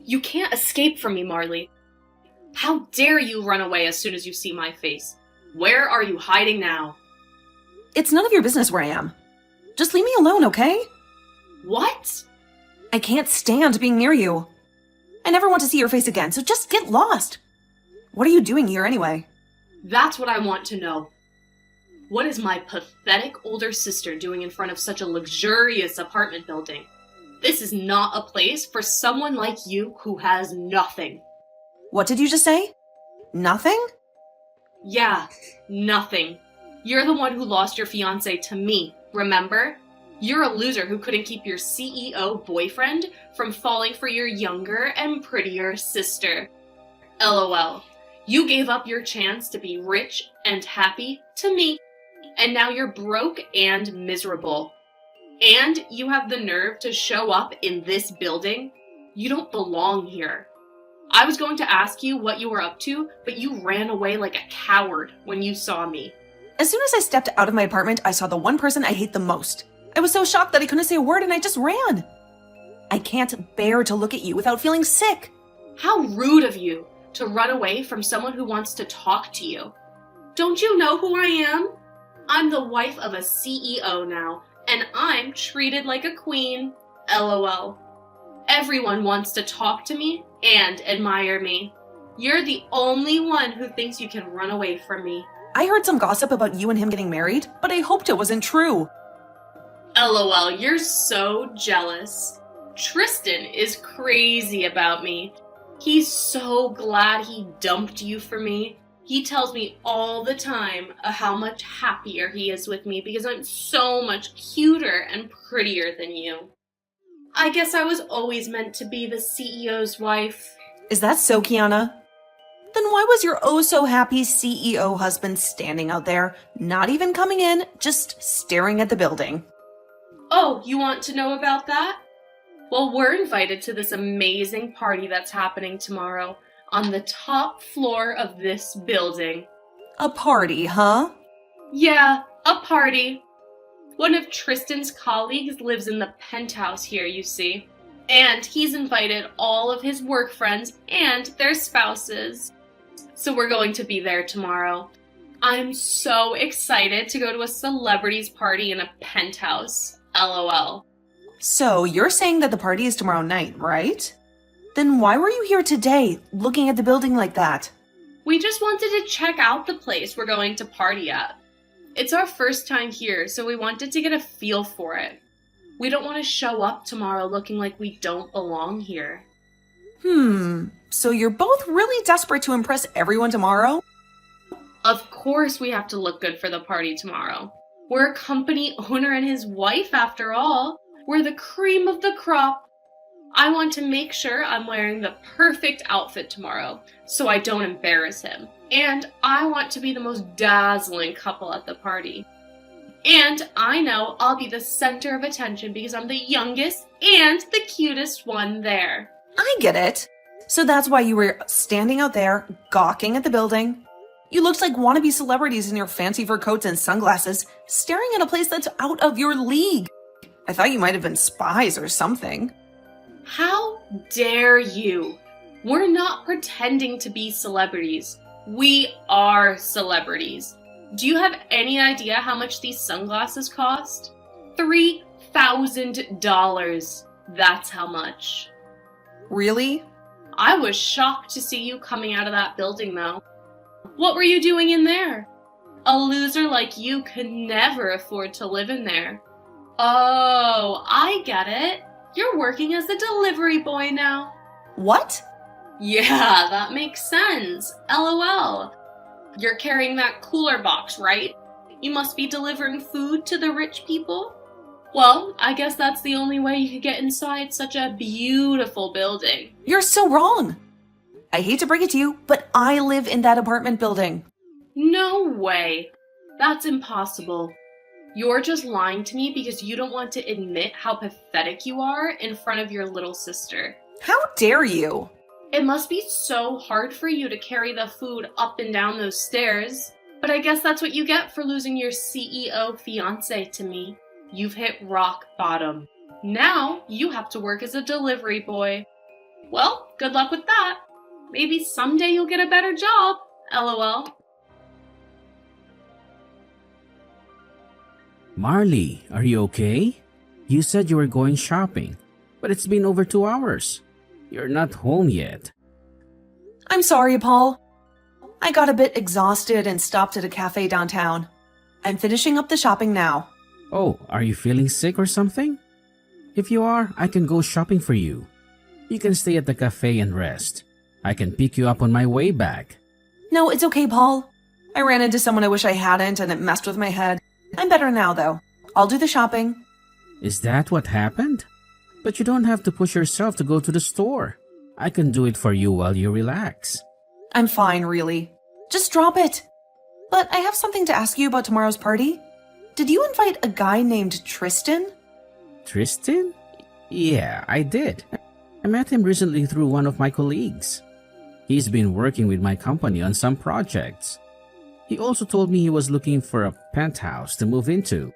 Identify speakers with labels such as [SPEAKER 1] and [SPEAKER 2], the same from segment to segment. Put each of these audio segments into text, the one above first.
[SPEAKER 1] You can't escape from me, Marley. How dare you run away as soon as you see my face? Where are you hiding now?
[SPEAKER 2] It's none of your business where I am. Just leave me alone, okay?
[SPEAKER 1] What?
[SPEAKER 2] I can't stand being near you. I never want to see your face again, so just get lost. What are you doing here anyway?
[SPEAKER 1] That's what I want to know. What is my pathetic older sister doing in front of such a luxurious apartment building? This is not a place for someone like you who has nothing.
[SPEAKER 2] What did you just say? Nothing?
[SPEAKER 1] Yeah, nothing. You're the one who lost your fiancé to me, remember? You're a loser who couldn't keep your CEO boyfriend from falling for your younger and prettier sister. LOL. You gave up your chance to be rich and happy to me, and now you're broke and miserable. And you have the nerve to show up in this building? You don't belong here. I was going to ask you what you were up to, but you ran away like a coward when you saw me.
[SPEAKER 2] As soon as I stepped out of my apartment, I saw the one person I hate the most. I was so shocked that I couldn't say a word and I just ran. I can't bear to look at you without feeling sick.
[SPEAKER 1] How rude of you to run away from someone who wants to talk to you. Don't you know who I am? I'm the wife of a CEO now, and I'm treated like a queen. LOL. Everyone wants to talk to me and admire me. You're the only one who thinks you can run away from me.
[SPEAKER 2] I heard some gossip about you and him getting married, but I hoped it wasn't true.
[SPEAKER 1] LOL, you're so jealous. Tristan is crazy about me. He's so glad he dumped you for me. He tells me all the time how much happier he is with me because I'm so much cuter and prettier than you. I guess I was always meant to be the CEO's wife.
[SPEAKER 2] Is that so, Kiana? Then why was your oh-so-happy CEO husband standing out there, not even coming in, just staring at the building?
[SPEAKER 1] Oh, you want to know about that? Well, we're invited to this amazing party that's happening tomorrow on the top floor of this building.
[SPEAKER 2] A party, huh?
[SPEAKER 1] Yeah, a party. One of Tristan's colleagues lives in the penthouse here, you see. And he's invited all of his work friends and their spouses. So we're going to be there tomorrow. I'm so excited to go to a celebrities party in a penthouse. LOL.
[SPEAKER 2] So you're saying that the party is tomorrow night, right? Then why were you here today, looking at the building like that?
[SPEAKER 1] We just wanted to check out the place we're going to party at. It's our first time here, so we wanted to get a feel for it. We don't want to show up tomorrow looking like we don't belong here.
[SPEAKER 2] So you're both really desperate to impress everyone tomorrow?
[SPEAKER 1] Of course we have to look good for the party tomorrow. We're a company owner and his wife, after all. We're the cream of the crop. I want to make sure I'm wearing the perfect outfit tomorrow, so I don't embarrass him. And I want to be the most dazzling couple at the party. And I know I'll be the center of attention because I'm the youngest and the cutest one there.
[SPEAKER 2] I get it. So that's why you were standing out there, gawking at the building. You looked like wannabe celebrities in your fancy fur coats and sunglasses, staring at a place that's out of your league. I thought you might have been spies or something.
[SPEAKER 1] How dare you? We're not pretending to be celebrities. We are celebrities. Do you have any idea how much these sunglasses cost? $3,000. That's how much.
[SPEAKER 2] Really?
[SPEAKER 1] I was shocked to see you coming out of that building, though. What were you doing in there? A loser like you could never afford to live in there. Oh, I get it. You're working as a delivery boy now.
[SPEAKER 2] What?
[SPEAKER 1] Yeah, that makes sense. LOL. You're carrying that cooler box, right? You must be delivering food to the rich people? Well, I guess that's the only way you could get inside such a beautiful building.
[SPEAKER 2] You're so wrong. I hate to break it to you, but I live in that apartment building.
[SPEAKER 1] No way. That's impossible. You're just lying to me because you don't want to admit how pathetic you are in front of your little sister.
[SPEAKER 2] How dare you?
[SPEAKER 1] It must be so hard for you to carry the food up and down those stairs. But I guess that's what you get for losing your CEO fiancé to me. You've hit rock bottom. Now you have to work as a delivery boy. Well, good luck with that. Maybe someday you'll get a better job. LOL.
[SPEAKER 3] Marley, are you okay? You said you were going shopping, but it's been over 2 hours. You're not home yet.
[SPEAKER 2] I'm sorry, Paul. I got a bit exhausted and stopped at a cafe downtown. I'm finishing up the shopping now.
[SPEAKER 3] Oh, are you feeling sick or something? If you are, I can go shopping for you. You can stay at the cafe and rest. I can pick you up on my way back.
[SPEAKER 2] No, it's okay, Paul. I ran into someone I wish I hadn't and it messed with my head. I'm better now, though. I'll do the shopping.
[SPEAKER 3] Is that what happened? But you don't have to push yourself to go to the store. I can do it for you while you relax.
[SPEAKER 2] I'm fine, really. Just drop it. But I have something to ask you about tomorrow's party. Did you invite a guy named Tristan?
[SPEAKER 3] Tristan? Yeah, I did. I met him recently through one of my colleagues. He's been working with my company on some projects. He also told me he was looking for a penthouse to move into.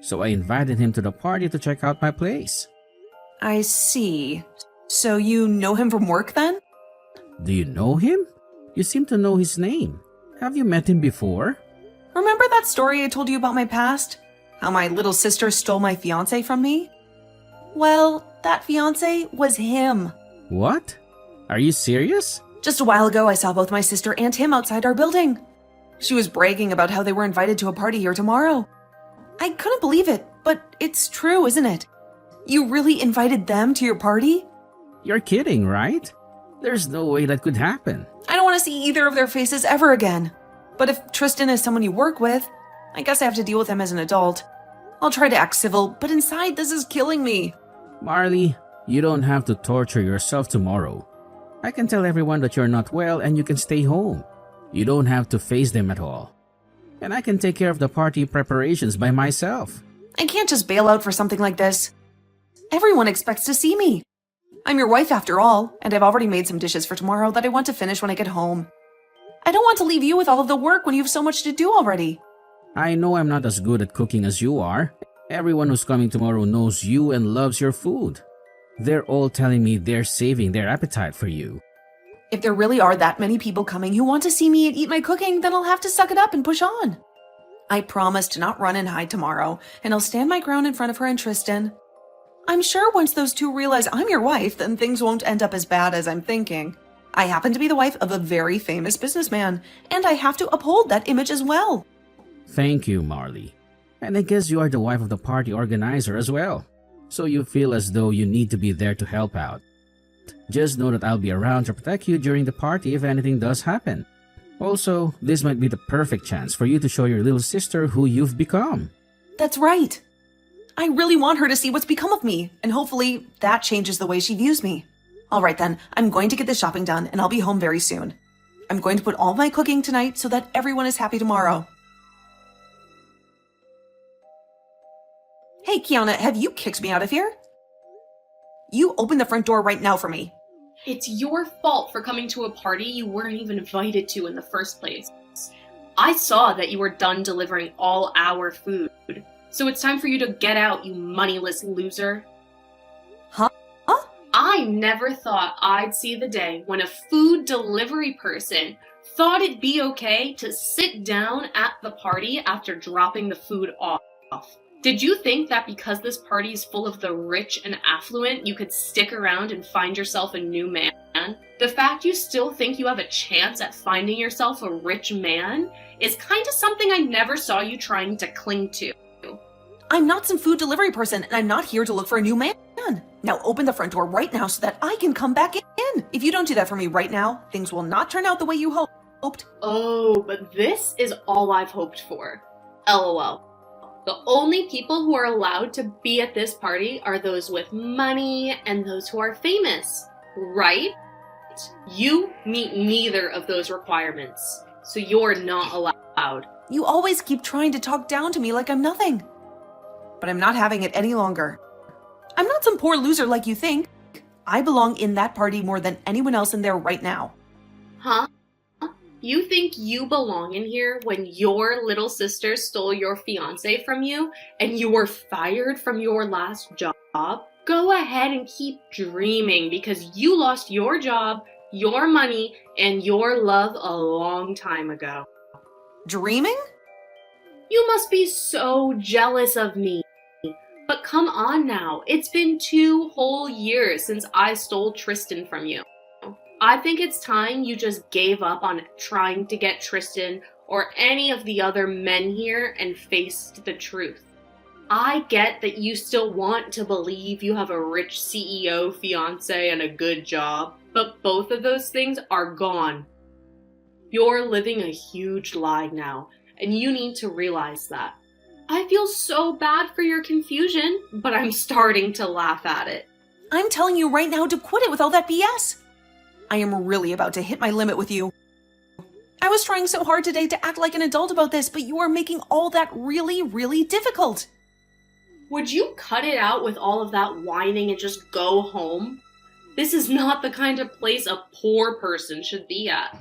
[SPEAKER 3] So I invited him to the party to check out my place.
[SPEAKER 2] I see. So you know him from work then?
[SPEAKER 3] Do you know him? You seem to know his name. Have you met him before?
[SPEAKER 2] Remember that story I told you about my past? How my little sister stole my fiancé from me? Well, that fiancé was him.
[SPEAKER 3] What? Are you serious?
[SPEAKER 2] Just a while ago, I saw both my sister and him outside our building. She was bragging about how they were invited to a party here tomorrow. I couldn't believe it, but it's true, isn't it? You really invited them to your party?
[SPEAKER 3] You're kidding, right? There's no way that could happen.
[SPEAKER 2] I don't want to see either of their faces ever again. But if Tristan is someone you work with, I guess I have to deal with him as an adult. I'll try to act civil, but inside this is killing me.
[SPEAKER 3] Marley, you don't have to torture yourself tomorrow. I can tell everyone that you're not well and you can stay home. You don't have to face them at all. And I can take care of the party preparations by myself.
[SPEAKER 2] I can't just bail out for something like this. Everyone expects to see me. I'm your wife after all, and I've already made some dishes for tomorrow that I want to finish when I get home. I don't want to leave you with all of the work when you have so much to do already.
[SPEAKER 3] I know I'm not as good at cooking as you are. Everyone who's coming tomorrow knows you and loves your food. They're all telling me they're saving their appetite for you.
[SPEAKER 2] If there really are that many people coming who want to see me and eat my cooking, then I'll have to suck it up and push on. I promise to not run and hide tomorrow, and I'll stand my ground in front of her and Tristan. I'm sure once those two realize I'm your wife, then things won't end up as bad as I'm thinking. I happen to be the wife of a very famous businessman, and I have to uphold that image as well.
[SPEAKER 3] Thank you, Marley. And I guess you are the wife of the party organizer as well. So you feel as though you need to be there to help out. Just know that I'll be around to protect you during the party if anything does happen. Also, this might be the perfect chance for you to show your little sister who you've become.
[SPEAKER 2] That's right. I really want her to see what's become of me, and hopefully that changes the way she views me. All right then, I'm going to get this shopping done, and I'll be home very soon. I'm going to put all my cooking tonight so that everyone is happy tomorrow. Hey, Kiana, have you kicked me out of here? You open the front door right now for me.
[SPEAKER 1] It's your fault for coming to a party you weren't even invited to in the first place. I saw that you were done delivering all our food, so it's time for you to get out, you moneyless loser.
[SPEAKER 2] Huh?
[SPEAKER 1] I never thought I'd see the day when a food delivery person thought it'd be okay to sit down at the party after dropping the food off. Did you think that because this party is full of the rich and affluent, you could stick around and find yourself a new man? The fact you still think you have a chance at finding yourself a rich man is kind of something I never saw you trying to cling to.
[SPEAKER 2] I'm not some food delivery person, and I'm not here to look for a new man. Now open the front door right now so that I can come back in. If you don't do that for me right now, things will not turn out the way you hoped.
[SPEAKER 1] Oh, but this is all I've hoped for. LOL. The only people who are allowed to be at this party are those with money and those who are famous, right? You meet neither of those requirements, so you're not allowed.
[SPEAKER 2] You always keep trying to talk down to me like I'm nothing. But I'm not having it any longer. I'm not some poor loser like you think. I belong in that party more than anyone else in there right now.
[SPEAKER 1] Huh? You think you belong in here when your little sister stole your fiancé from you and you were fired from your last job? Go ahead and keep dreaming because you lost your job, your money, and your love a long time ago.
[SPEAKER 2] Dreaming?
[SPEAKER 1] You must be so jealous of me. But come on now, it's been 2 whole years since I stole Tristan from you. I think it's time you just gave up on trying to get Tristan or any of the other men here and faced the truth. I get that you still want to believe you have a rich CEO fiancé and a good job, but both of those things are gone. You're living a huge lie now, and you need to realize that. I feel so bad for your confusion, but I'm starting to laugh at it.
[SPEAKER 2] I'm telling you right now to quit it with all that BS. I am really about to hit my limit with you. I was trying so hard today to act like an adult about this, but you are making all that really, really difficult.
[SPEAKER 1] Would you cut it out with all of that whining and just go home? This is not the kind of place a poor person should be at.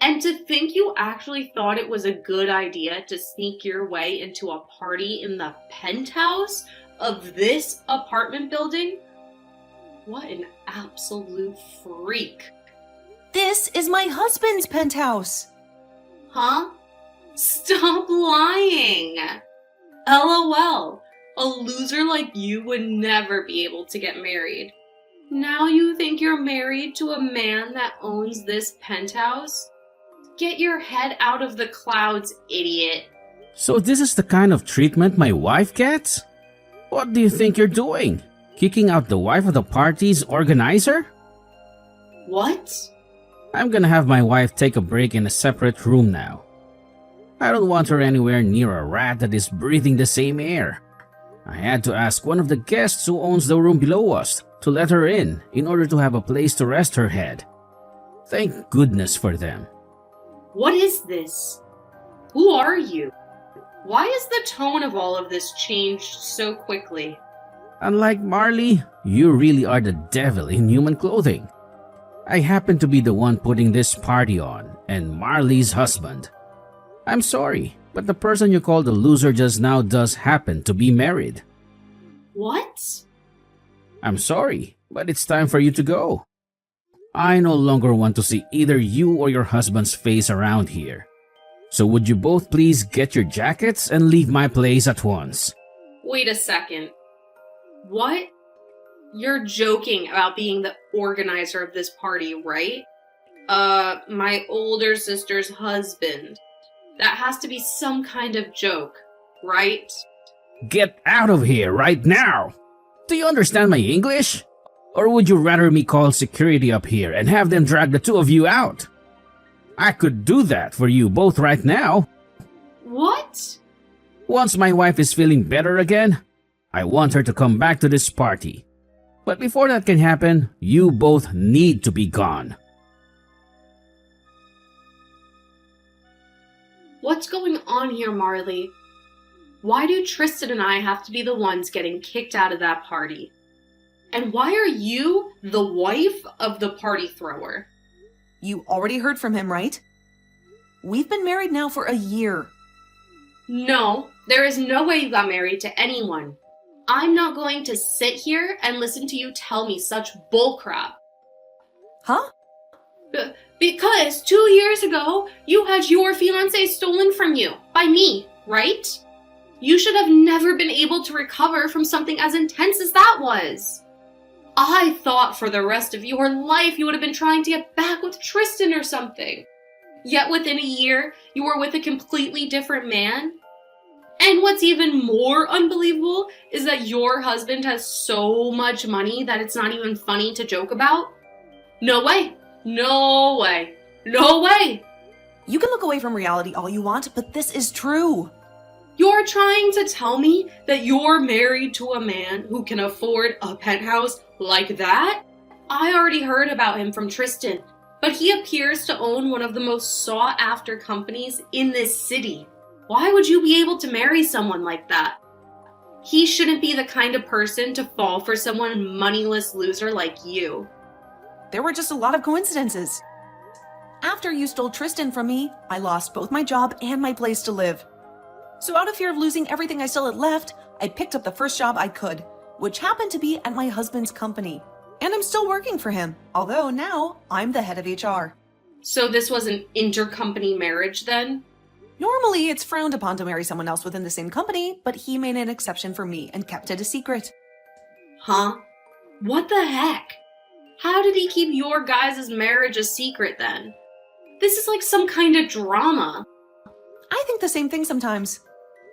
[SPEAKER 1] And to think you actually thought it was a good idea to sneak your way into a party in the penthouse of this apartment building? What an absolute freak.
[SPEAKER 2] This is my husband's penthouse.
[SPEAKER 1] Huh? Stop lying! LOL. A loser like you would never be able to get married. Now you think you're married to a man that owns this penthouse? Get your head out of the clouds, idiot.
[SPEAKER 3] So this is the kind of treatment my wife gets? What do you think you're doing? Kicking out the wife of the party's organizer?
[SPEAKER 1] What?
[SPEAKER 3] I'm gonna have my wife take a break in a separate room now. I don't want her anywhere near a rat that is breathing the same air. I had to ask one of the guests who owns the room below us to let her in order to have a place to rest her head. Thank goodness for them.
[SPEAKER 1] What is this? Who are you? Why is the tone of all of this changed so quickly?
[SPEAKER 3] Unlike Marley, you really are the devil in human clothing. I happen to be the one putting this party on, and Marley's husband. I'm sorry, but the person you called a loser just now does happen to be married.
[SPEAKER 1] What?
[SPEAKER 3] I'm sorry, but it's time for you to go. I no longer want to see either you or your husband's face around here. So would you both please get your jackets and leave my place at once?
[SPEAKER 1] Wait a second. What? You're joking about being the organizer of this party, right? My older sister's husband. That has to be some kind of joke, right?
[SPEAKER 3] Get out of here right now! Do you understand my English? Or would you rather me call security up here and have them drag the two of you out? I could do that for you both right now.
[SPEAKER 1] What?
[SPEAKER 3] Once my wife is feeling better again, I want her to come back to this party. But before that can happen, you both need to be gone.
[SPEAKER 1] What's going on here, Marley? Why do Tristan and I have to be the ones getting kicked out of that party? And why are you the wife of the party thrower?
[SPEAKER 2] You already heard from him, right? We've been married now for a year.
[SPEAKER 1] No, there is no way you got married to anyone. I'm not going to sit here and listen to you tell me such bullcrap.
[SPEAKER 2] Huh?
[SPEAKER 1] Because 2 years ago, you had your fiancé stolen from you by me, right? You should have never been able to recover from something as intense as that was. I thought for the rest of your life you would have been trying to get back with Tristan or something. Yet within a year, you were with a completely different man. And what's even more unbelievable is that your husband has so much money that it's not even funny to joke about. No way. No way. No way.
[SPEAKER 2] You can look away from reality all you want, but this is true.
[SPEAKER 1] You're trying to tell me that you're married to a man who can afford a penthouse like that? I already heard about him from Tristan, but he appears to own one of the most sought-after companies in this city. Why would you be able to marry someone like that? He shouldn't be the kind of person to fall for someone moneyless loser like you.
[SPEAKER 2] There were just a lot of coincidences. After you stole Tristan from me, I lost both my job and my place to live. So out of fear of losing everything I still had left, I picked up the first job I could. which happened to be at my husband's company. And I'm still working for him, although now I'm the head of HR.
[SPEAKER 1] So this was an intercompany marriage then?
[SPEAKER 2] Normally, it's frowned upon to marry someone else within the same company, but he made an exception for me and kept it a secret.
[SPEAKER 1] Huh? What the heck? How did he keep your guys' marriage a secret then? This is like some kind of drama.
[SPEAKER 2] I think the same thing sometimes.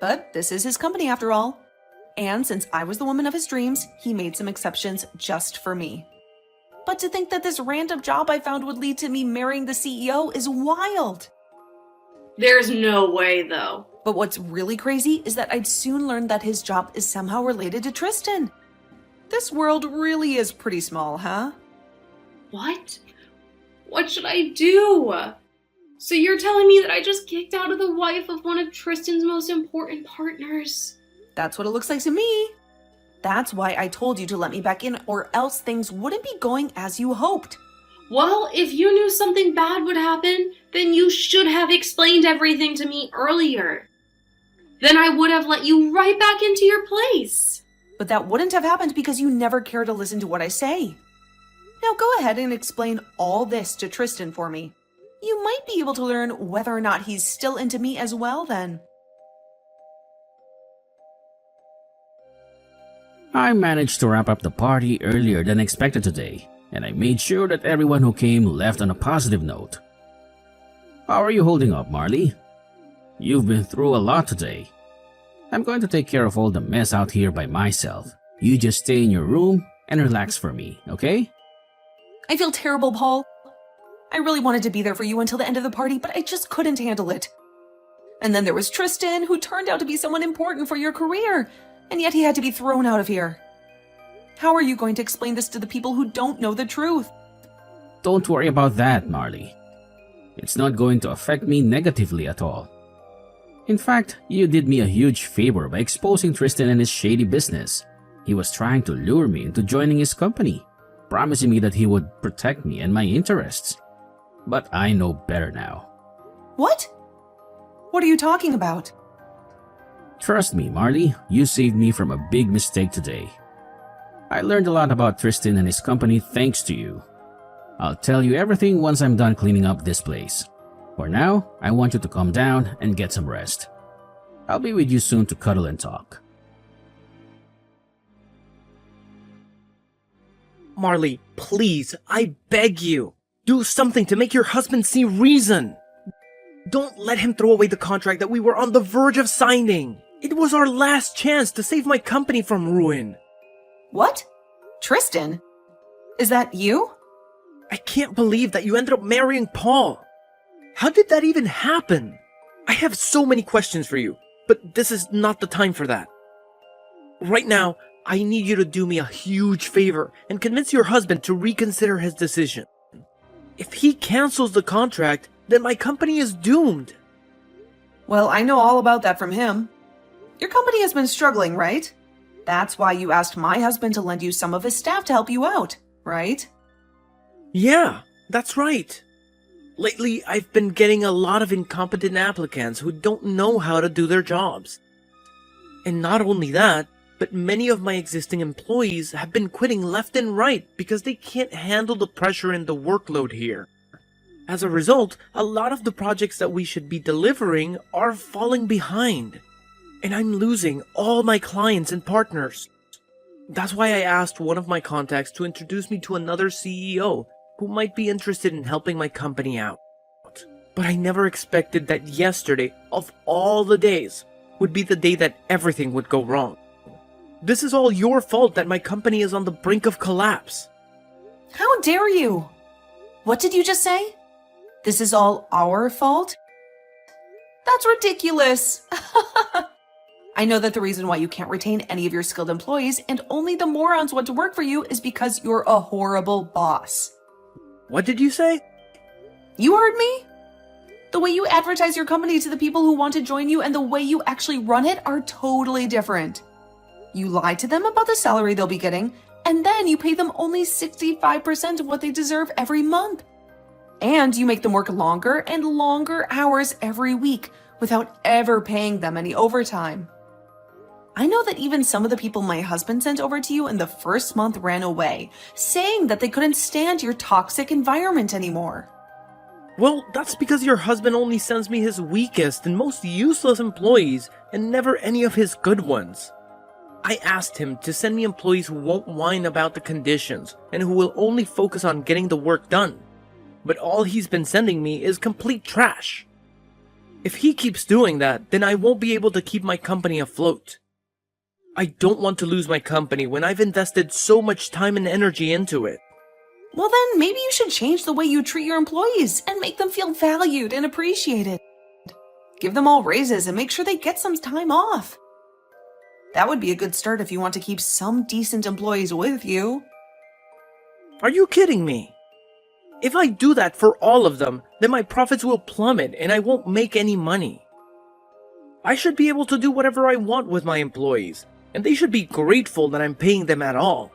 [SPEAKER 2] But this is his company after all. And since I was the woman of his dreams, he made some exceptions just for me. But to think that this random job I found would lead to me marrying the CEO is wild.
[SPEAKER 1] There's no way, though.
[SPEAKER 2] But what's really crazy is that I'd soon learn that his job is somehow related to Tristan. This world really is pretty small, huh?
[SPEAKER 1] What? What should I do? So you're telling me that I just kicked out of the wife of one of Tristan's most important partners?
[SPEAKER 2] That's what it looks like to me. That's why I told you to let me back in, or else things wouldn't be going as you hoped.
[SPEAKER 1] Well, if you knew something bad would happen, then you should have explained everything to me earlier. Then I would have let you right back into your place.
[SPEAKER 2] But that wouldn't have happened because you never care to listen to what I say. Now go ahead and explain all this to Tristan for me. You might be able to learn whether or not he's still into me as well then.
[SPEAKER 3] I managed to wrap up the party earlier than expected today, and I made sure that everyone who came left on a positive note. How are you holding up, Marley? You've been through a lot today. I'm going to take care of all the mess out here by myself. You just stay in your room and relax for me, okay?
[SPEAKER 2] I feel terrible, Paul. I really wanted to be there for you until the end of the party, but I just couldn't handle it. And then there was Tristan, who turned out to be someone important for your career, and yet he had to be thrown out of here. How are you going to explain this to the people who don't know the truth?
[SPEAKER 3] Don't worry about that, Marley. It's not going to affect me negatively at all. In fact, you did me a huge favor by exposing Tristan and his shady business. He was trying to lure me into joining his company, promising me that he would protect me and my interests. But I know better now.
[SPEAKER 2] What? What are you talking about?
[SPEAKER 3] Trust me, Marley, you saved me from a big mistake today. I learned a lot about Tristan and his company thanks to you. I'll tell you everything once I'm done cleaning up this place. For now, I want you to calm down and get some rest. I'll be with you soon to cuddle and talk.
[SPEAKER 4] Marley, please, I beg you. Do something to make your husband see reason. Don't let him throw away the contract that we were on the verge of signing. It was our last chance to save my company from ruin.
[SPEAKER 2] What? Tristan? Is that you?
[SPEAKER 4] I can't believe that you ended up marrying Paul. How did that even happen? I have so many questions for you, but this is not the time for that. Right now, I need you to do me a huge favor and convince your husband to reconsider his decision. If he cancels the contract, then my company is doomed.
[SPEAKER 2] Well, I know all about that from him. Your company has been struggling, right? That's why you asked my husband to lend you some of his staff to help you out, right?
[SPEAKER 4] Yeah, that's right. Lately, I've been getting a lot of incompetent applicants who don't know how to do their jobs. And not only that, but many of my existing employees have been quitting left and right because they can't handle the pressure and the workload here. As a result, a lot of the projects that we should be delivering are falling behind. And I'm losing all my clients and partners. That's why I asked one of my contacts to introduce me to another CEO who might be interested in helping my company out. But I never expected that yesterday, of all the days, would be the day that everything would go wrong. This is all your fault that my company is on the brink of collapse.
[SPEAKER 2] How dare you? What did you just say? This is all our fault? That's ridiculous. I know that the reason why you can't retain any of your skilled employees and only the morons want to work for you is because you're a horrible boss.
[SPEAKER 4] What did you say?
[SPEAKER 2] You heard me? The way you advertise your company to the people who want to join you and the way you actually run it are totally different. You lie to them about the salary they'll be getting, and then you pay them only 65% of what they deserve every month. And you make them work longer and longer hours every week without ever paying them any overtime. I know that even some of the people my husband sent over to you in the first month ran away, saying that they couldn't stand your toxic environment anymore.
[SPEAKER 4] Well, that's because your husband only sends me his weakest and most useless employees and never any of his good ones. I asked him to send me employees who won't whine about the conditions and who will only focus on getting the work done. But all he's been sending me is complete trash. If he keeps doing that, then I won't be able to keep my company afloat. I don't want to lose my company when I've invested so much time and energy into it.
[SPEAKER 2] Well then, maybe you should change the way you treat your employees and make them feel valued and appreciated. Give them all raises and make sure they get some time off. That would be a good start if you want to keep some decent employees with you.
[SPEAKER 4] Are you kidding me? If I do that for all of them, then my profits will plummet and I won't make any money. I should be able to do whatever I want with my employees, and they should be grateful that I'm paying them at all.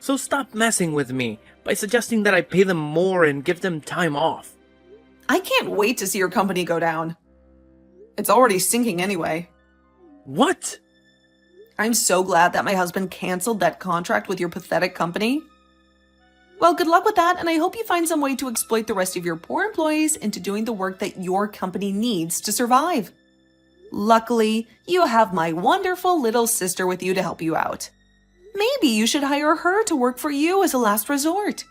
[SPEAKER 4] So stop messing with me by suggesting that I pay them more and give them time off.
[SPEAKER 2] I can't wait to see your company go down. It's already sinking anyway.
[SPEAKER 4] What?
[SPEAKER 2] I'm so glad that my husband canceled that contract with your pathetic company. Well, good luck with that, and I hope you find some way to exploit the rest of your poor employees into doing the work that your company needs to survive. Luckily, you have my wonderful little sister with you to help you out. Maybe you should hire her to work for you as a last resort.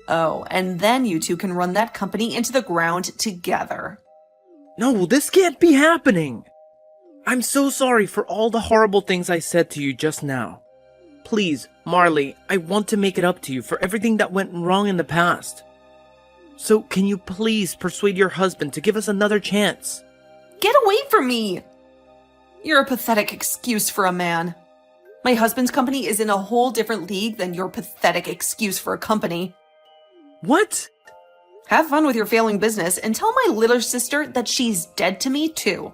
[SPEAKER 2] Oh, and then you two can run that company into the ground together.
[SPEAKER 4] No, this can't be happening. I'm so sorry for all the horrible things I said to you just now. Please, Marley, I want to make it up to you for everything that went wrong in the past. So can you please persuade your husband to give us another chance?
[SPEAKER 2] Get away from me! You're a pathetic excuse for a man. My husband's company is in a whole different league than your pathetic excuse for a company.
[SPEAKER 4] What?
[SPEAKER 2] Have fun with your failing business and tell my little sister that she's dead to me too.